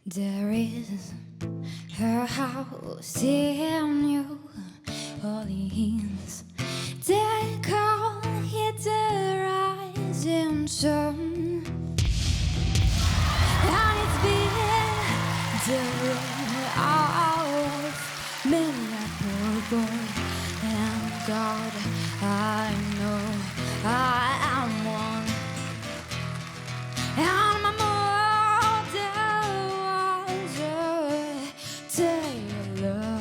There is her house in New Orleans. They call it the rising sun. And it's been the ruin of many a poor boy. And God, I know I am one. And my mother was a tailor.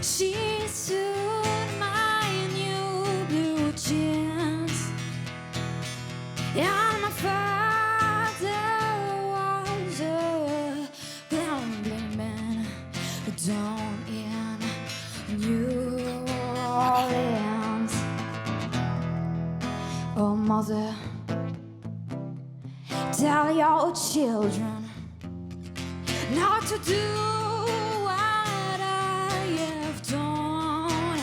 She sewed my new blue jeans. And my father was a gambling man down in New Orleans. Oh, mother, tell your children not to do what I have done,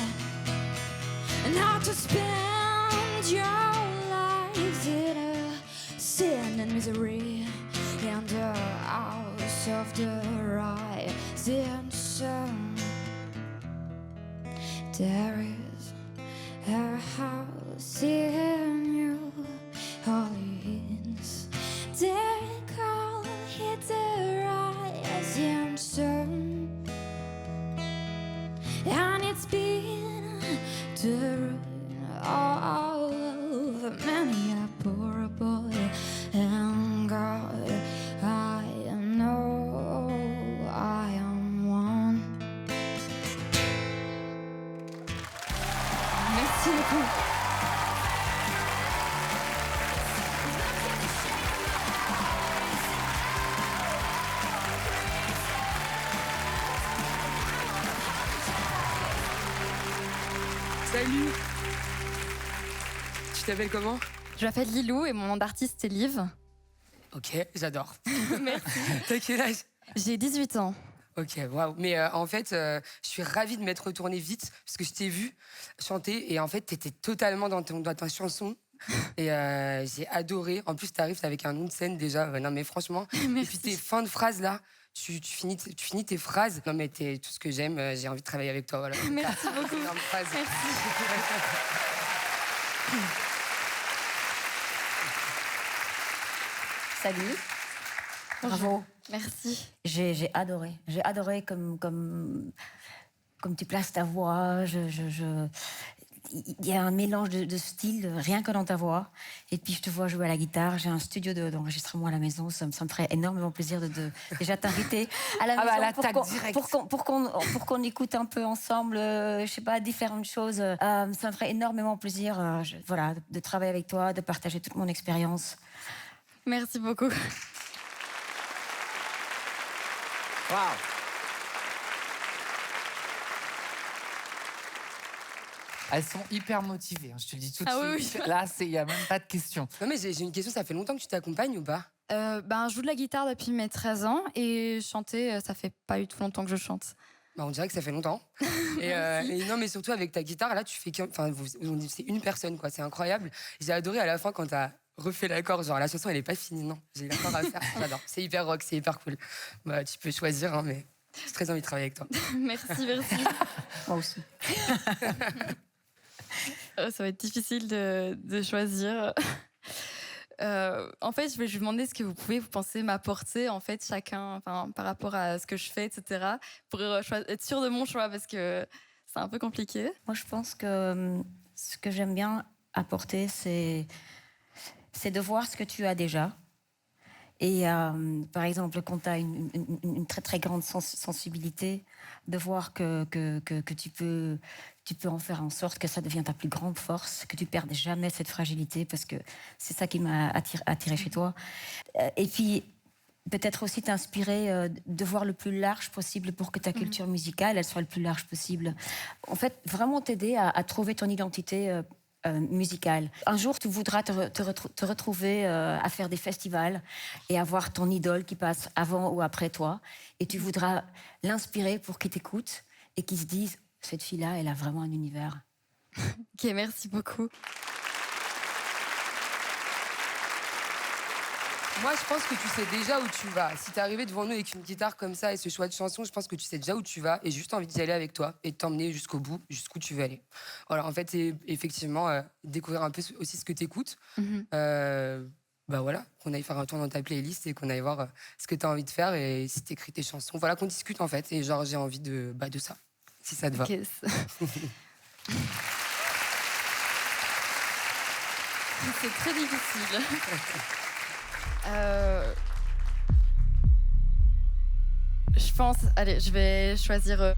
not to spend your lives in a sin and misery in the house of the rising sun. There is a house in New Orleans. They call it the rising sun. And it's been the ruin of many a poor boy. And God, I know I am one. Merci beaucoup. Salut. Tu t'appelles comment? Je m'appelle Lilou et mon nom d'artiste est Liv. Ok, j'adore. Merci. T'as quel âge? J'ai 18 ans. Ok, waouh. Mais en fait, je suis ravie de m'être retournée vite parce que je t'ai vu chanter et en fait, t'étais totalement dans ta chanson. Et j'ai adoré. En plus, t'arrives avec un nom de scène déjà. Non, mais franchement. Merci. Et puis tes fins de phrases là, tu finis tes phrases. Non, mais t'es tout ce que j'aime. J'ai envie de travailler avec toi. Voilà. Merci beaucoup. Énorme phrase. Salut. Bravo. Merci. J'ai adoré. J'ai adoré comme tu places ta voix. Il y a un mélange de styles rien que dans ta voix. Et puis je te vois jouer à la guitare. J'ai un studio d'enregistrement à la maison. Ça me ferait énormément plaisir de déjà t'inviter à la maison pour qu'on écoute un peu ensemble. Je sais pas, différentes choses. Ça me ferait énormément plaisir. Voilà, de travailler avec toi, de partager toute mon expérience. Merci beaucoup. Waouh. Elles sont hyper motivées, hein, je te le dis tout de suite. Oui. Là, il n'y a même pas de question. Non, mais j'ai une question. Ça fait longtemps que tu t'accompagnes ou pas? Je joue de la guitare depuis mes 13 ans et chanter, ça fait pas du tout longtemps que je chante. Bah, on dirait que ça fait longtemps. et non, mais surtout avec ta guitare, là, tu fais c'est une personne, quoi. C'est incroyable. J'ai adoré à la fin quand t'as refait l'accord. Genre, la chanson, elle est pas finie, non. J'ai l'accord à faire. J'adore. C'est hyper rock, c'est hyper cool. Bah, tu peux choisir, hein, mais j'ai très envie de travailler avec toi. Merci. Moi aussi. Ça va être difficile de choisir. En fait, je vais lui demander ce que vous pensez m'apporter, en fait, chacun, par rapport à ce que je fais, etc. Pour être sûr de mon choix, parce que c'est un peu compliqué. Moi, je pense que ce que j'aime bien apporter, c'est de voir ce que tu as déjà. Et par exemple, quand tu as une très très grande sensibilité, de voir que tu peux en faire en sorte que ça devienne ta plus grande force, que tu perdes jamais cette fragilité, parce que c'est ça qui m'a attiré chez toi. Et puis, peut-être aussi t'inspirer de voir le plus large possible pour que ta culture musicale, elle soit le plus large possible. En fait, vraiment t'aider à trouver ton identité musicale. Un jour, tu voudras te retrouver à faire des festivals et avoir ton idole qui passe avant ou après toi. Et tu voudras l'inspirer pour qu'il t'écoute et qu'il se dise « Cette fille-là, elle a vraiment un univers. » Ok, merci beaucoup. Moi, je pense que tu sais déjà où tu vas. Si t'es arrivé devant nous avec une guitare comme ça et ce choix de chanson, je pense que tu sais déjà où tu vas et juste envie d'y aller avec toi et de t'emmener jusqu'au bout, jusqu'où tu veux aller. Voilà, en fait, c'est effectivement découvrir un peu aussi ce que t'écoutes. Bah voilà, qu'on aille faire un tour dans ta playlist et qu'on aille voir ce que t'as envie de faire et si t'écris tes chansons. Voilà, qu'on discute en fait. Et genre, j'ai envie de ça, si ça te va. Ok. C'est très difficile. Je pense, allez, je vais choisir.